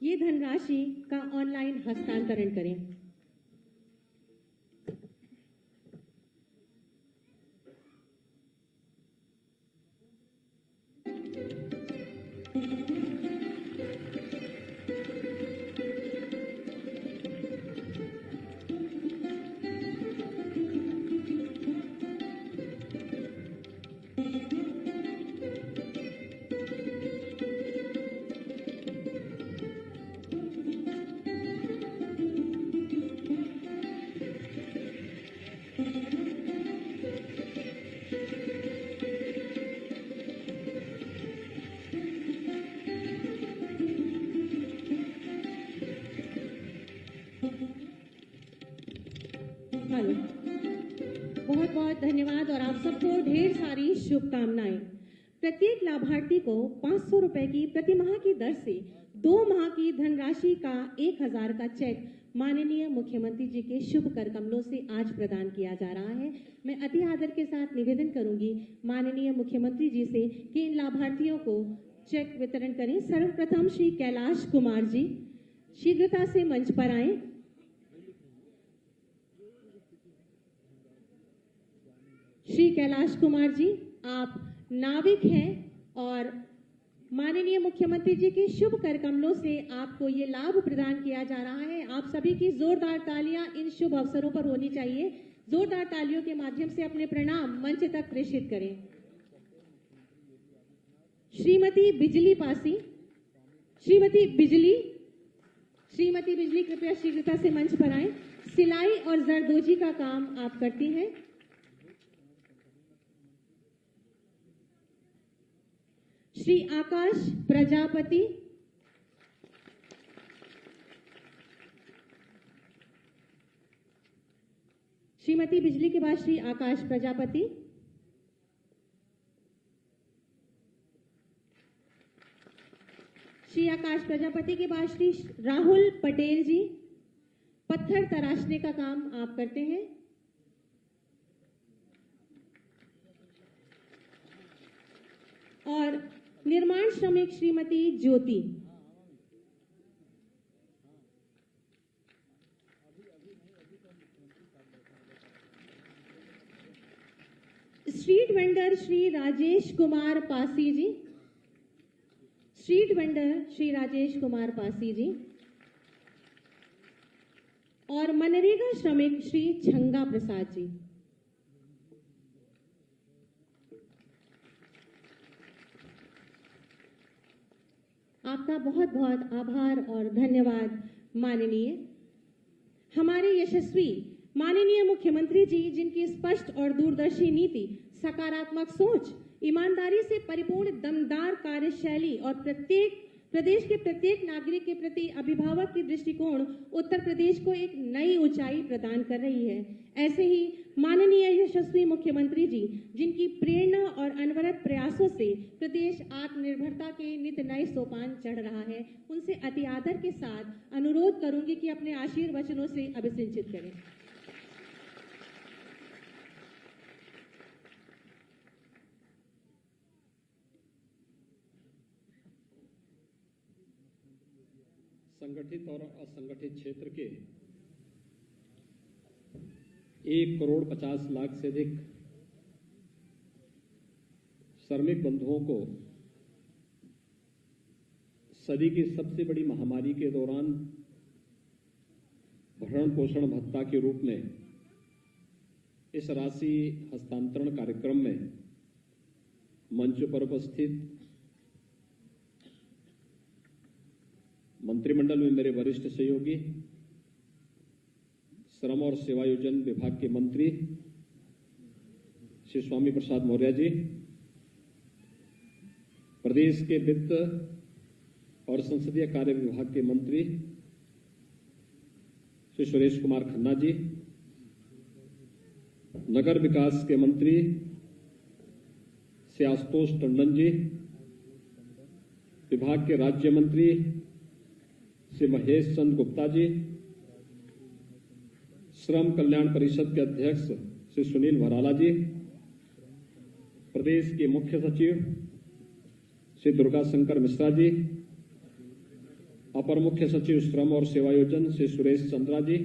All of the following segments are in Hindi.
ये धनराशि का ऑनलाइन हस्तांतरण करें। बहुत बहुत धन्यवाद और आप सबको ढेर सारी शुभकामनाएं। प्रत्येक लाभार्थी को 500 रुपए की प्रति माह की दर से 2 माह की धनराशि का 1000 का चेक माननीय मुख्यमंत्री जी के शुभ कर कमलों से आज प्रदान किया जा रहा है। मैं अति आदर के साथ निवेदन करूंगी माननीय मुख्यमंत्री जी से कि इन लाभार्थियों को चेक वितरण करें। सर्वप्रथम श्री कैलाश कुमार जी शीघ्रता से मंच पर आएं। श्री कैलाश कुमार जी, आप नाविक हैं और माननीय मुख्यमंत्री जी के शुभ कर कमलों से आपको ये लाभ प्रदान किया जा रहा है। आप सभी की जोरदार तालियां इन शुभ अवसरों पर होनी चाहिए। जोरदार तालियों के माध्यम से अपने प्रणाम मंच तक प्रेषित करें। श्रीमती बिजली पासी, श्रीमती बिजली कृपया शीघ्रता से मंच पर आएं। सिलाई और जरदोजी का काम आप करती हैं। श्री आकाश प्रजापति, श्रीमती बिजली के बाद श्री आकाश प्रजापति, श्री आकाश प्रजापति के बाद श्री राहुल पटेल जी पत्थर तराशने का काम आप करते हैं। और निर्माण श्रमिक श्रीमती ज्योति, स्ट्रीट वेंडर श्री राजेश कुमार पासी जी, स्ट्रीट वेंडर श्री राजेश कुमार पासी जी और मनरेगा श्रमिक श्री छंगा प्रसाद जी। आपका बहुत बहुत आभार और धन्यवाद माननीय। हमारे यशस्वी माननीय मुख्यमंत्री जी, जिनकी स्पष्ट और दूरदर्शी नीति, सकारात्मक सोच, ईमानदारी से परिपूर्ण दमदार कार्यशैली और प्रदेश के प्रत्येक नागरिक के प्रति अभिभावक की दृष्टिकोण उत्तर प्रदेश को एक नई ऊंचाई प्रदान कर रही है। ऐसे ही माननीय यशस्वी मुख्यमंत्री जी, जिनकी प्रेरणा और अनवरत प्रयासों से प्रदेश आत्मनिर्भरता के नित नए सोपान चढ़ रहा है, उनसे अति आदर के साथ अनुरोध करूंगी कि अपने आशीर्वचनों से अभिसिंचित करें। संगठित और असंगठित क्षेत्र के 1,50,00,000 से अधिक श्रमिक बंधुओं को सदी की सबसे बड़ी महामारी के दौरान भरण पोषण भत्ता के रूप में इस राशि हस्तांतरण कार्यक्रम में मंच पर उपस्थित मंत्रिमंडल में मेरे वरिष्ठ सहयोगी, श्रम और सेवायोजन विभाग के मंत्री श्री स्वामी प्रसाद मौर्य जी, प्रदेश के वित्त और संसदीय कार्य विभाग के मंत्री श्री सुरेश कुमार खन्ना जी, नगर विकास के मंत्री श्री आशुतोष टंडन जी, विभाग के राज्य मंत्री श्री महेश चंद्र गुप्ता जी, श्रम कल्याण परिषद के अध्यक्ष श्री सुनील भराला जी, प्रदेश के मुख्य सचिव श्री दुर्गा शंकर मिश्रा जी, अपर मुख्य सचिव श्रम और सेवायोजन श्री सुरेश चंद्रा जी,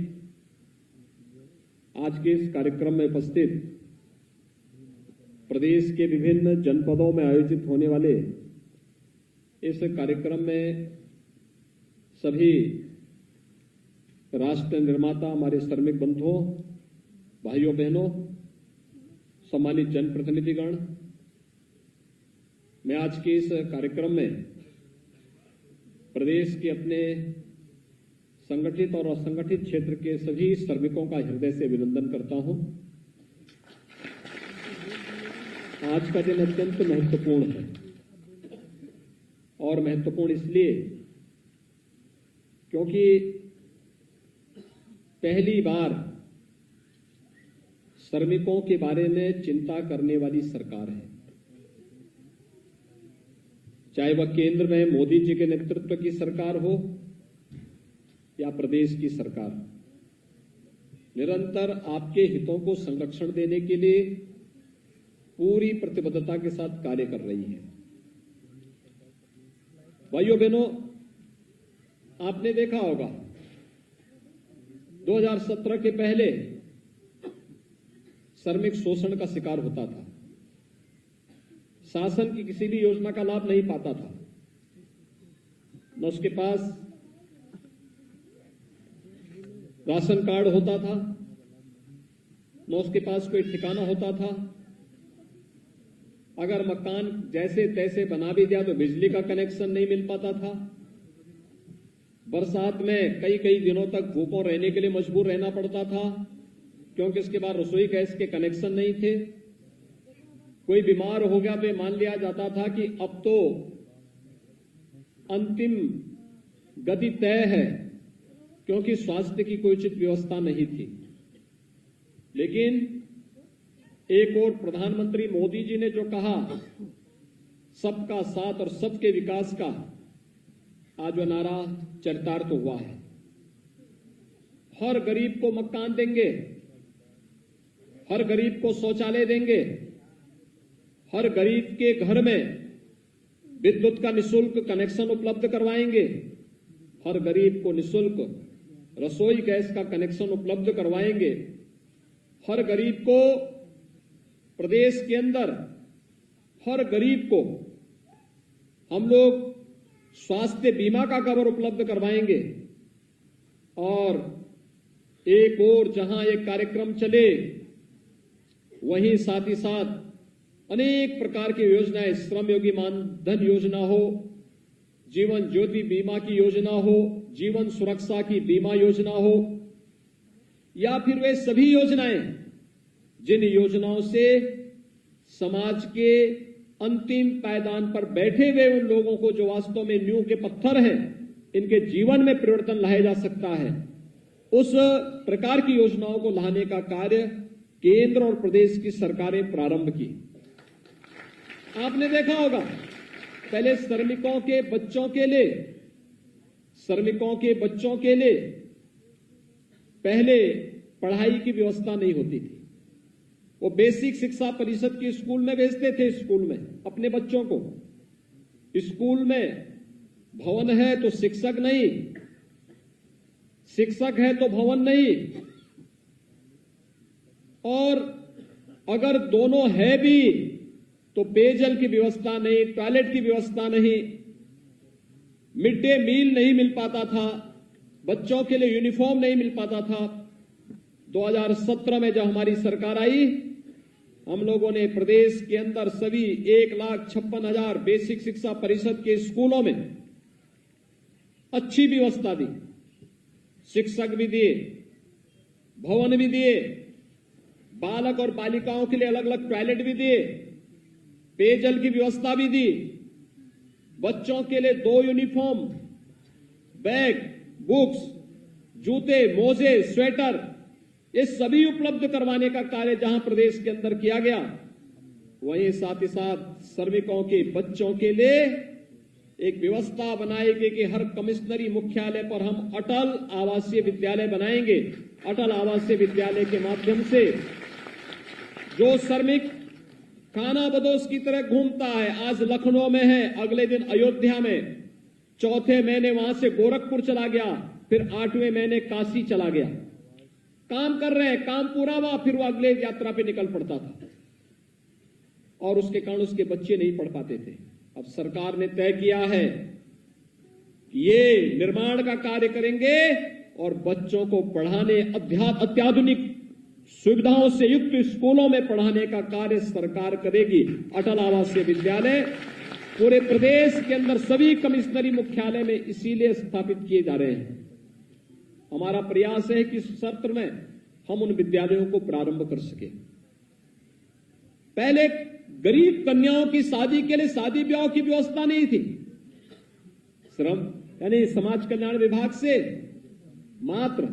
आज के इस कार्यक्रम में उपस्थित प्रदेश के विभिन्न जनपदों में आयोजित होने वाले इस कार्यक्रम में सभी राष्ट्र निर्माता हमारे श्रमिक बंधुओं, भाइयों बहनों, सम्मानित जनप्रतिनिधिगण, मैं आज के इस कार्यक्रम में प्रदेश के अपने संगठित और असंगठित क्षेत्र के सभी श्रमिकों का हृदय से अभिनंदन करता हूं। आज का दिन अत्यंत महत्वपूर्ण है और महत्वपूर्ण इसलिए क्योंकि पहली बार श्रमिकों के बारे में चिंता करने वाली सरकार है। चाहे वह केंद्र में मोदी जी के नेतृत्व की सरकार हो या प्रदेश की सरकार, निरंतर आपके हितों को संरक्षण देने के लिए पूरी प्रतिबद्धता के साथ कार्य कर रही है। भाइयों बहनों, आपने देखा होगा 2017 के पहले श्रमिक शोषण का शिकार होता था, शासन की किसी भी योजना का लाभ नहीं पाता था, न उसके पास राशन कार्ड होता था, न उसके पास कोई ठिकाना होता था। अगर मकान जैसे तैसे बना भी दिया तो बिजली का कनेक्शन नहीं मिल पाता था। बरसात में कई कई दिनों तक भूखों रहने के लिए मजबूर रहना पड़ता था क्योंकि उसके बाद रसोई गैस के कनेक्शन नहीं थे। कोई बीमार हो गया तो मान लिया जाता था कि अब तो अंतिम गति तय है, क्योंकि स्वास्थ्य की कोई उचित व्यवस्था नहीं थी। लेकिन एक और प्रधानमंत्री मोदी जी ने जो कहा, सबका साथ और सबके विकास का, आज वह नारा चरितार्थ हुआ है। हर गरीब को मकान देंगे, हर गरीब को शौचालय देंगे, हर गरीब के घर में विद्युत का निःशुल्क कनेक्शन उपलब्ध करवाएंगे, हर गरीब को निःशुल्क रसोई गैस का कनेक्शन उपलब्ध करवाएंगे, हर गरीब को प्रदेश के अंदर हर गरीब को हम लोग स्वास्थ्य बीमा का कवर उपलब्ध करवाएंगे। और एक और जहां एक कार्यक्रम चले, वहीं साथ ही साथ अनेक प्रकार की योजनाएं, श्रम योगी मानधन योजना हो, जीवन ज्योति बीमा की योजना हो, जीवन सुरक्षा की बीमा योजना हो, या फिर वे सभी योजनाएं जिन योजनाओं से समाज के अंतिम पायदान पर बैठे हुए उन लोगों को जो वास्तव में नींव के पत्थर हैं, इनके जीवन में परिवर्तन लाया जा सकता है, उस प्रकार की योजनाओं को लाने का कार्य केंद्र और प्रदेश की सरकारें प्रारंभ की। आपने देखा होगा पहले श्रमिकों के बच्चों के लिए पहले पढ़ाई की व्यवस्था नहीं होती थी। वो बेसिक शिक्षा परिषद के स्कूल में भेजते थे, स्कूल में अपने बच्चों को। स्कूल में भवन है तो शिक्षक नहीं, शिक्षक है तो भवन नहीं, और अगर दोनों है भी तो पेयजल की व्यवस्था नहीं, टॉयलेट की व्यवस्था नहीं, मिड डे मील नहीं मिल पाता था, बच्चों के लिए यूनिफॉर्म नहीं मिल पाता था। 2017 में जब हमारी सरकार आई, हम लोगों ने प्रदेश के अंदर सभी 1,56,000 बेसिक शिक्षा परिषद के स्कूलों में अच्छी व्यवस्था दी, शिक्षक भी दिए, भवन भी दिए, बालक और बालिकाओं के लिए अलग अलग टॉयलेट भी दिए, पेयजल की व्यवस्था भी दी, बच्चों के लिए 2 यूनिफॉर्म, बैग, बुक्स, जूते, मोजे, स्वेटर, ये सभी उपलब्ध करवाने का कार्य जहां प्रदेश के अंदर किया गया, वहीं साथ ही साथ श्रमिकों के बच्चों के लिए एक व्यवस्था बनाई गई कि हर कमिश्नरी मुख्यालय पर हम अटल आवासीय विद्यालय बनाएंगे। अटल आवासीय विद्यालय के माध्यम से जो श्रमिक खाना बदोश की तरह घूमता है, आज लखनऊ में है, अगले दिन अयोध्या में, चौथे महीने वहां से गोरखपुर चला गया, फिर 8वें महीने काशी चला गया। काम कर रहे हैं, काम पूरा हुआ, फिर वो अगले यात्रा पे निकल पड़ता था और उसके कारण उसके बच्चे नहीं पढ़ पाते थे। अब सरकार ने तय किया है कि ये निर्माण का कार्य करेंगे और बच्चों को पढ़ाने, अत्याधुनिक सुविधाओं से युक्त स्कूलों में पढ़ाने का कार्य सरकार करेगी। अटल आवासीय विद्यालय पूरे प्रदेश के अंदर सभी कमिश्नरी मुख्यालय में इसीलिए स्थापित किए जा रहे हैं। हमारा प्रयास है कि इस सत्र में हम उन विद्यालयों को प्रारंभ कर सके। पहले गरीब कन्याओं की शादी के लिए शादी ब्याह की व्यवस्था नहीं थी। श्रम यानी समाज कल्याण विभाग से मात्र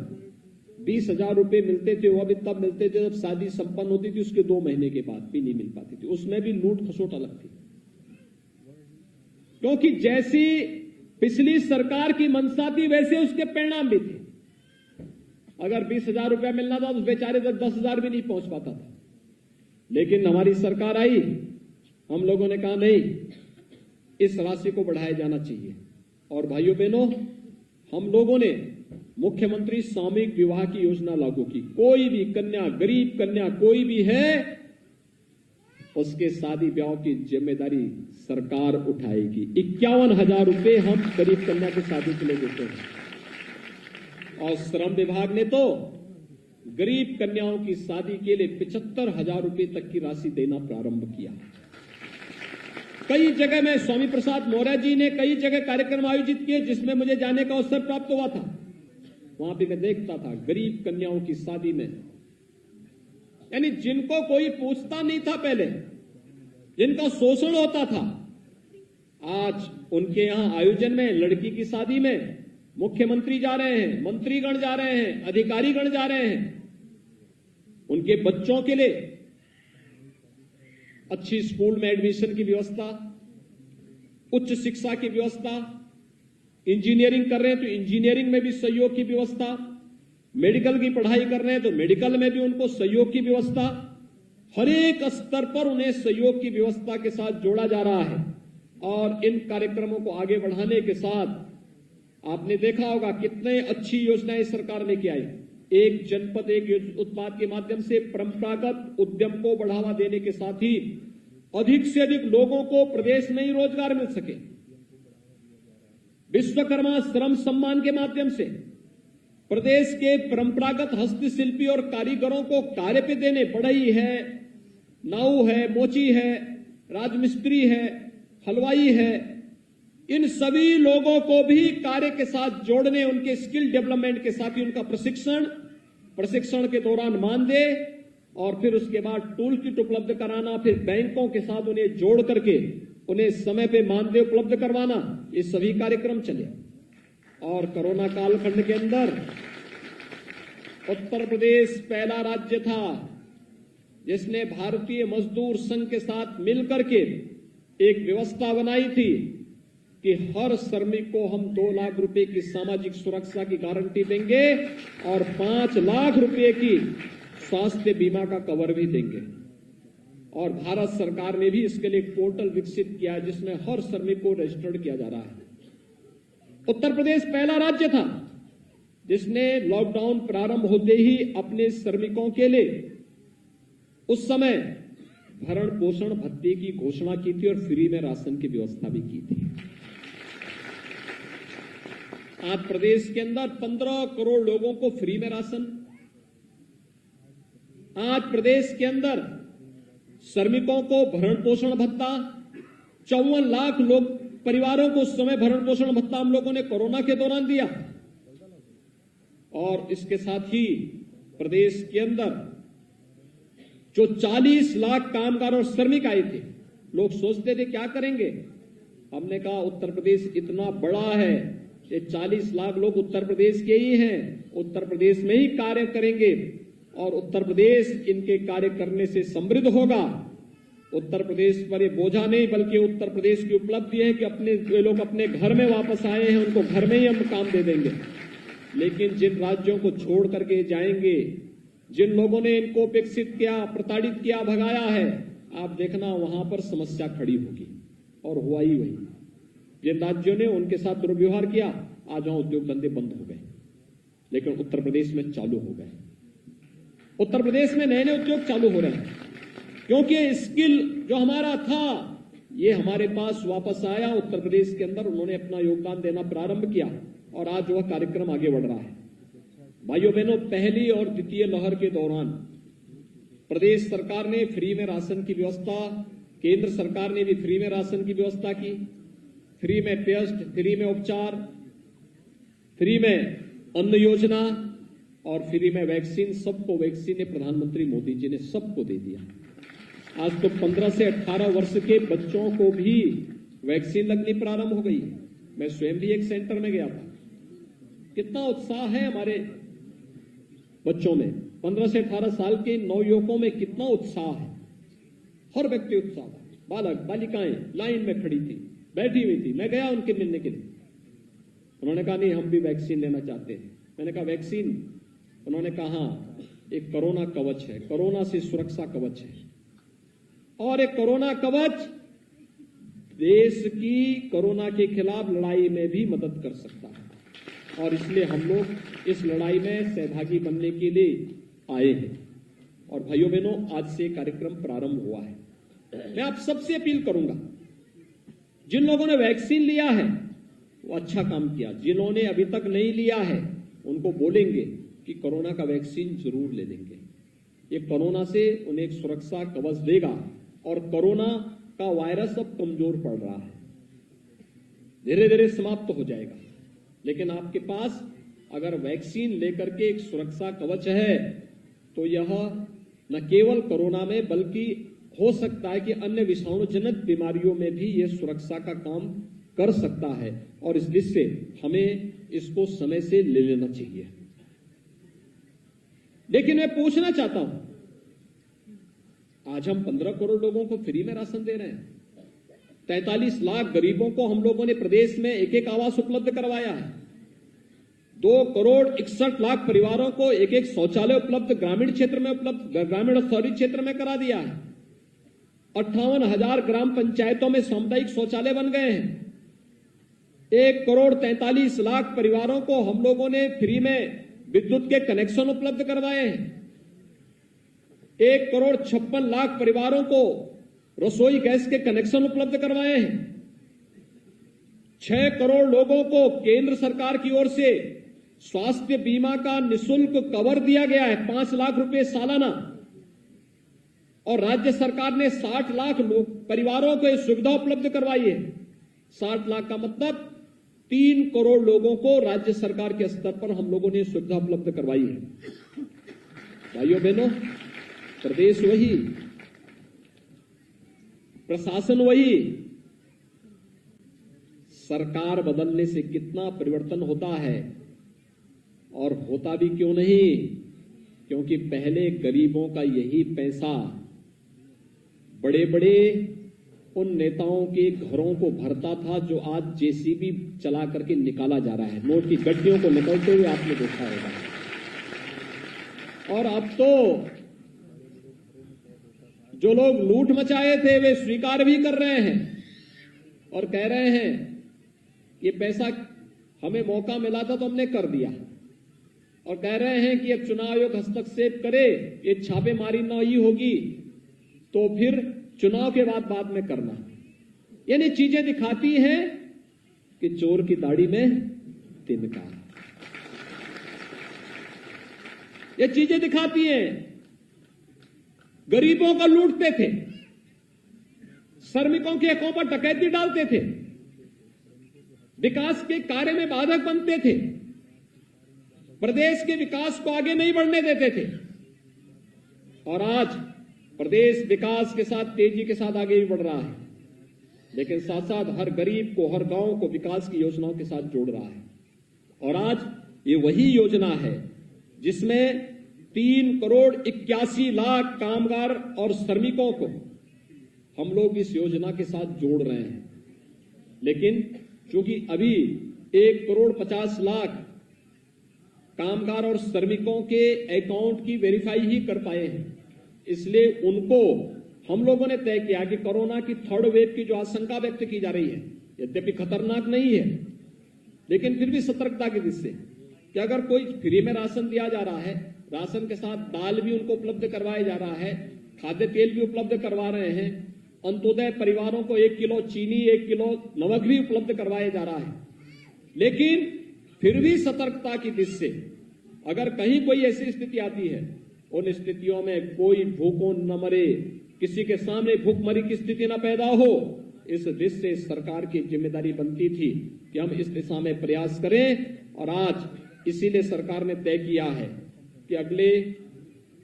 20,000 रुपए मिलते थे। वो भी तब मिलते थे जब शादी संपन्न होती थी, उसके 2 महीने के बाद भी नहीं मिल पाती थी। उसमें भी लूट खसोट अलग थी, क्योंकि जैसी पिछली सरकार की मंशा थी वैसे उसके परिणाम भी थे। अगर 20,000 रुपया मिलना था तो बेचारे तक 10,000 भी नहीं पहुंच पाता था। लेकिन हमारी सरकार आई, हम लोगों ने कहा नहीं, इस राशि को बढ़ाया जाना चाहिए। और भाइयों बहनों, हम लोगों ने मुख्यमंत्री सामूहिक विवाह की योजना लागू की। कोई भी कन्या, गरीब कन्या कोई भी है, उसके शादी ब्याह की जिम्मेदारी सरकार उठाएगी। 51,000 रुपए हम गरीब कन्या की शादी के लिए देते हैं। और श्रम विभाग ने तो गरीब कन्याओं की शादी के लिए 75,000 रुपए तक की राशि देना प्रारंभ किया। कई जगह में स्वामी प्रसाद मौर्य जी ने कई जगह कार्यक्रम आयोजित किए जिसमें मुझे जाने का अवसर प्राप्त हुआ था। वहां पे मैं देखता था गरीब कन्याओं की शादी में, यानी जिनको कोई पूछता नहीं था पहले, जिनका शोषण होता था, आज उनके यहां आयोजन में, लड़की की शादी में मुख्यमंत्री जा रहे हैं, मंत्रीगण जा रहे हैं, अधिकारीगण जा रहे हैं। उनके बच्चों के लिए अच्छी स्कूल में एडमिशन की व्यवस्था, उच्च शिक्षा की व्यवस्था, इंजीनियरिंग कर रहे हैं तो इंजीनियरिंग में भी सहयोग की व्यवस्था, मेडिकल की पढ़ाई कर रहे हैं तो मेडिकल में भी उनको सहयोग की व्यवस्था, हर एक स्तर पर उन्हें सहयोग की व्यवस्था के साथ जोड़ा जा रहा है। और इन कार्यक्रमों को आगे बढ़ाने के साथ आपने देखा होगा कितने अच्छी योजनाएं सरकार लेके आई। एक जनपद एक उत्पाद के माध्यम से परंपरागत उद्यम को बढ़ावा देने के साथ ही अधिक से अधिक लोगों को प्रदेश में ही रोजगार मिल सके। विश्वकर्मा श्रम सम्मान के माध्यम से प्रदेश के परंपरागत हस्तशिल्पी और कारीगरों को कार्य पे देने, बढ़ई है, नाऊ है, मोची है, राजमिस्त्री है, हलवाई है, इन सभी लोगों को भी कार्य के साथ जोड़ने, उनके स्किल डेवलपमेंट के साथ ही उनका प्रशिक्षण के दौरान मानदेय और फिर उसके बाद टूल किट उपलब्ध कराना, फिर बैंकों के साथ उन्हें जोड़ करके उन्हें समय पे मानदेय उपलब्ध करवाना, ये सभी कार्यक्रम चले। और कोरोना कालखंड के अंदर उत्तर प्रदेश पहला राज्य था जिसने भारतीय मजदूर संघ के साथ मिलकर के एक व्यवस्था बनाई थी कि हर श्रमिक को हम 2 लाख रुपए की सामाजिक सुरक्षा की गारंटी देंगे और 5 लाख रुपए की स्वास्थ्य बीमा का कवर भी देंगे। और भारत सरकार ने भी इसके लिए एक पोर्टल विकसित किया है जिसमें हर श्रमिक को रजिस्टर्ड किया जा रहा है। उत्तर प्रदेश पहला राज्य था जिसने लॉकडाउन प्रारंभ होते ही अपने श्रमिकों के लिए उस समय भरण पोषण भत्ते की घोषणा की थी और फ्री में राशन की व्यवस्था भी की थी। आज प्रदेश के अंदर 15 करोड़ लोगों को फ्री में राशन, आज प्रदेश के अंदर श्रमिकों को भरण पोषण भत्ता, 54 लाख लोग परिवारों को उस समय भरण पोषण भत्ता हम लोगों ने कोरोना के दौरान दिया। और इसके साथ ही प्रदेश के अंदर जो 40 लाख कामगार और श्रमिक आए थे, लोग सोचते थे क्या करेंगे। हमने कहा उत्तर प्रदेश इतना बड़ा है, ये 40 लाख लोग उत्तर प्रदेश के ही हैं, उत्तर प्रदेश में ही कार्य करेंगे और उत्तर प्रदेश इनके कार्य करने से समृद्ध होगा। उत्तर प्रदेश पर ये बोझा नहीं, बल्कि उत्तर प्रदेश की उपलब्धि है कि ये लोग अपने घर में वापस आए हैं, उनको घर में ही हम काम दे देंगे। लेकिन जिन राज्यों को छोड़ करके जाएंगे, जिन लोगों ने इनको उपेक्षित किया, प्रताड़ित किया, भगाया है, आप देखना वहां पर समस्या खड़ी होगी। और हुआ ही वही। जिन राज्यों ने उनके साथ दुर्व्यवहार किया, आज वहां उद्योग धंधे बंद हो गए, लेकिन उत्तर प्रदेश में चालू हो गए। उत्तर प्रदेश में नए नए उद्योग चालू हो रहे हैं, क्योंकि स्किल जो हमारा था ये हमारे पास वापस आया। उत्तर प्रदेश के अंदर उन्होंने अपना योगदान देना प्रारंभ किया और आज वह कार्यक्रम आगे बढ़ रहा है। भाइयों बहनों, पहली और द्वितीय लहर के दौरान प्रदेश सरकार ने फ्री में राशन की व्यवस्था, केंद्र सरकार ने भी फ्री में राशन की व्यवस्था की, फ्री में टेस्ट, फ्री में उपचार, फ्री में अन्न योजना और फ्री में वैक्सीन, सबको वैक्सीन ने प्रधानमंत्री मोदी जी ने सबको दे दिया। आज तो 15 से 18 वर्ष के बच्चों को भी वैक्सीन लगनी प्रारंभ हो गई। मैं स्वयं भी एक सेंटर में गया था। कितना उत्साह है हमारे बच्चों में, 15 से 18 साल के नवयुवकों में कितना उत्साह है। हर व्यक्ति उत्साह, बालक बालिकाएं लाइन में खड़ी थी, बैठी हुई थी। मैं गया उनके मिलने के लिए, उन्होंने कहा नहीं हम भी वैक्सीन लेना चाहते हैं। मैंने कहा वैक्सीन? उन्होंने कहा एक कोरोना कवच है, कोरोना से सुरक्षा कवच है, और एक कोरोना कवच देश की कोरोना के खिलाफ लड़ाई में भी मदद कर सकता है, और इसलिए हम लोग इस लड़ाई में सहभागी बनने के लिए आए हैं। और भाइयों बहनों, आज से कार्यक्रम प्रारंभ हुआ है। मैं आप सबसे अपील करूंगा, जिन लोगों ने वैक्सीन लिया है वो अच्छा काम किया, जिन्होंने अभी तक नहीं लिया है उनको बोलेंगे कि कोरोना का वैक्सीन जरूर ले लेंगे। ये कोरोना से उन्हें एक सुरक्षा कवच देगा, और कोरोना का वायरस अब कमजोर पड़ रहा है, धीरे धीरे समाप्त हो जाएगा। लेकिन आपके पास अगर वैक्सीन लेकर के एक सुरक्षा कवच है तो यह न केवल कोरोना में बल्कि हो सकता है कि अन्य विषाणु जनित बीमारियों में भी यह सुरक्षा का काम कर सकता है, और इस दृष्टि से हमें इसको समय से ले लेना चाहिए। लेकिन मैं पूछना चाहता हूं, आज हम 15 करोड़ लोगों को फ्री में राशन दे रहे हैं, 43 लाख गरीबों को हम लोगों ने प्रदेश में एक एक आवास उपलब्ध करवाया है, 2 करोड़ 61 लाख परिवारों को एक एक शौचालय उपलब्ध ग्रामीण क्षेत्र में ग्रामीण और शहरी क्षेत्र में करा दिया है, 58,000 ग्राम पंचायतों में सामुदायिक शौचालय बन गए हैं, 1 करोड़ 43 लाख परिवारों को हम लोगों ने फ्री में विद्युत के कनेक्शन उपलब्ध करवाए हैं, 1 करोड़ 56 लाख परिवारों को रसोई गैस के कनेक्शन उपलब्ध करवाए हैं, 6 करोड़ लोगों को केंद्र सरकार की ओर से स्वास्थ्य बीमा का निःशुल्क कवर दिया गया है, 5 लाख रुपए सालाना, और राज्य सरकार ने 60 लाख परिवारों को यह सुविधा उपलब्ध करवाई है। 60 लाख का मतलब 3 करोड़ लोगों को राज्य सरकार के स्तर पर हम लोगों ने सुविधा उपलब्ध करवाई है। भाइयों बहनों, प्रदेश वही, प्रशासन वही, सरकार बदलने से कितना परिवर्तन होता है, और होता भी क्यों नहीं, क्योंकि पहले गरीबों का यही पैसा बड़े बड़े उन नेताओं के घरों को भरता था जो आज जेसीबी चला करके निकाला जा रहा है। नोट की गड्डियों को निकलते हुए आपने देखा होगा। और अब तो जो लोग लूट मचाए थे वे स्वीकार भी कर रहे हैं और कह रहे हैं ये पैसा हमें मौका मिला था तो हमने कर दिया, और कह रहे हैं कि अब चुनाव आयोग हस्तक्षेप करे, ये छापेमारी न ही होगी तो फिर चुनाव के बाद में करना। यानी चीजें दिखाती हैं कि चोर की दाढ़ी में तिनका। ये चीजें दिखाती हैं गरीबों को लूटते थे, श्रमिकों के अकाउंट पर डकैती डालते थे, विकास के कार्य में बाधक बनते थे, प्रदेश के विकास को आगे नहीं बढ़ने देते थे। और आज प्रदेश विकास के साथ तेजी के साथ आगे भी बढ़ रहा है, लेकिन साथ साथ हर गरीब को, हर गांव को विकास की योजनाओं के साथ जोड़ रहा है। और आज ये वही योजना है जिसमें 3 करोड़ 81 लाख कामगार और श्रमिकों को हम लोग इस योजना के साथ जोड़ रहे हैं। लेकिन चूंकि अभी 1 करोड़ 50 लाख कामगार और श्रमिकों के अकाउंट की वेरीफाई ही कर पाए हैं, इसलिए उनको हम लोगों ने तय किया कि कोरोना की 3rd वेव की जो आशंका व्यक्त की जा रही है यद्यपि खतरनाक नहीं है, लेकिन फिर भी सतर्कता की दृष्टि से कि अगर कोई फ्री में राशन दिया जा रहा है, राशन के साथ दाल भी उनको उपलब्ध करवाया जा रहा है, खाद्य तेल भी उपलब्ध करवा रहे हैं, अंत्योदय परिवारों को 1 किलो चीनी, 1 किलो नमक भी उपलब्ध करवाया जा रहा है, लेकिन फिर भी सतर्कता की दृष्टि से अगर कहीं कोई ऐसी स्थिति आती है, उन स्थितियों में कोई भूखों न मरे, किसी के सामने भूखमरी की स्थिति न पैदा हो, इस दृष्टि से सरकार की जिम्मेदारी बनती थी कि हम इस दिशा में प्रयास करें। और आज इसीलिए सरकार ने तय किया है कि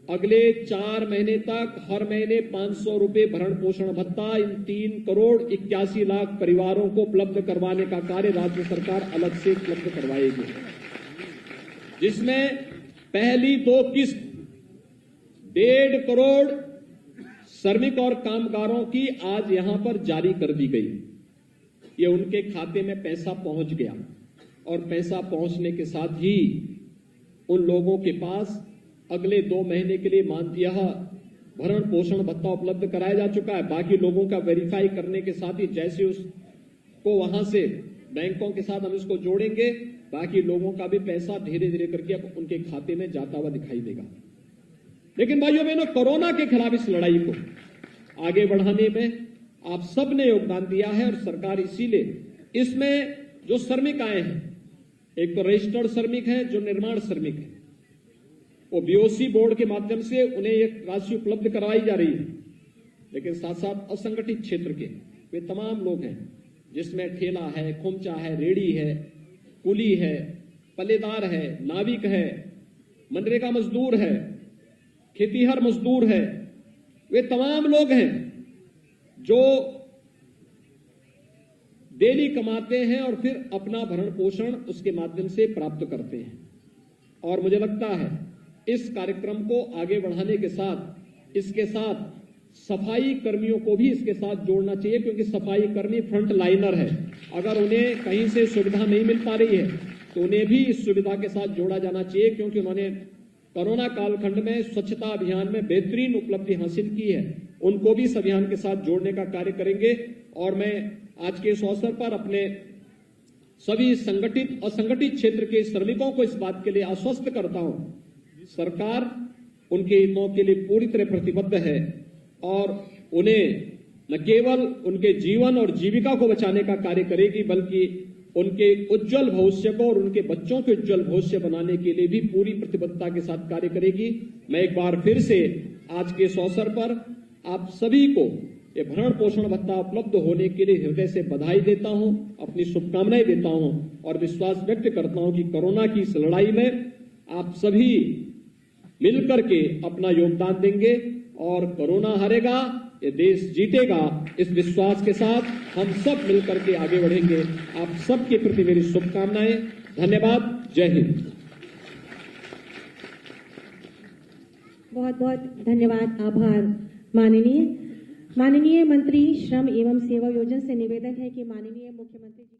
अगले 4 महीने तक हर महीने 500 रुपए भरण पोषण भत्ता इन 3 करोड़ 81 लाख परिवारों को उपलब्ध करवाने का कार्य राज्य सरकार अलग से उपलब्ध करवाएगी, जिसमें पहली 2 किस्त 1.5 करोड़ श्रमिक और कामगारों की आज यहां पर जारी कर दी गई। ये उनके खाते में पैसा पहुंच गया और पैसा पहुंचने के साथ ही उन लोगों के पास अगले 2 महीने के लिए यह भरण पोषण भत्ता उपलब्ध कराया जा चुका है। बाकी लोगों का वेरीफाई करने के साथ ही जैसे उसको वहां से बैंकों के साथ हम इसको जोड़ेंगे, बाकी लोगों का भी पैसा धीरे धीरे करके अब उनके खाते में जाता हुआ दिखाई देगा। लेकिन भाइयों बहनों, कोरोना के खिलाफ इस लड़ाई को आगे बढ़ाने में आप सब ने योगदान दिया है और सरकार इसीलिए इसमें जो श्रमिक आए हैं, एक तो रजिस्टर्ड श्रमिक हैं, जो निर्माण श्रमिक हैं, वो बीओसी बोर्ड के माध्यम से उन्हें एक राशि उपलब्ध करवाई जा रही है, लेकिन साथ साथ असंगठित क्षेत्र के वे तमाम लोग हैं, जिसमें ठेला है, खोमचा है, रेड़ी है, कुली है, पल्लेदार है, नाविक है, मनरेगा मजदूर है, खेतीहर मजदूर है, वे तमाम लोग हैं जो डेली कमाते हैं और फिर अपना भरण पोषण उसके माध्यम से प्राप्त करते हैं। और मुझे लगता है इस कार्यक्रम को आगे बढ़ाने के साथ इसके साथ सफाई कर्मियों को भी इसके साथ जोड़ना चाहिए, क्योंकि सफाई कर्मी फ्रंट लाइनर है। अगर उन्हें कहीं से सुविधा नहीं मिल पा रही है तो उन्हें भी इस सुविधा के साथ जोड़ा जाना चाहिए, क्योंकि उन्होंने कोरोना कालखंड में स्वच्छता अभियान में बेहतरीन उपलब्धि हासिल की है। उनको भी इस अभियान के साथ जोड़ने का कार्य करेंगे। और मैं आज के इस अवसर पर अपने सभी संगठित असंगठित क्षेत्र के श्रमिकों को इस बात के लिए आश्वस्त करता हूं, सरकार उनके हितों के लिए पूरी तरह प्रतिबद्ध है और उन्हें न केवल उनके जीवन और जीविका को बचाने का कार्य करेगी, बल्कि उनके उज्जवल भविष्य को और उनके बच्चों के उज्जवल भविष्य बनाने के लिए भी पूरी प्रतिबद्धता के साथ कार्य करेगी। मैं एक बार फिर से आज के इस अवसर पर आप सभी को ये भरण पोषण भत्ता उपलब्ध होने के लिए हृदय से बधाई देता हूं, अपनी शुभकामनाएं देता हूं और विश्वास व्यक्त करता हूं कि कोरोना की इस लड़ाई में आप सभी मिलकर के अपना योगदान देंगे और कोरोना हारेगा, ये देश जीतेगा। इस विश्वास के साथ हम सब मिलकर के आगे बढ़ेंगे। आप सबके प्रति मेरी शुभकामनाएं। धन्यवाद। जय हिंद। बहुत बहुत धन्यवाद, आभार। माननीय मंत्री श्रम एवं सेवा योजना से निवेदन है कि माननीय मुख्यमंत्री जी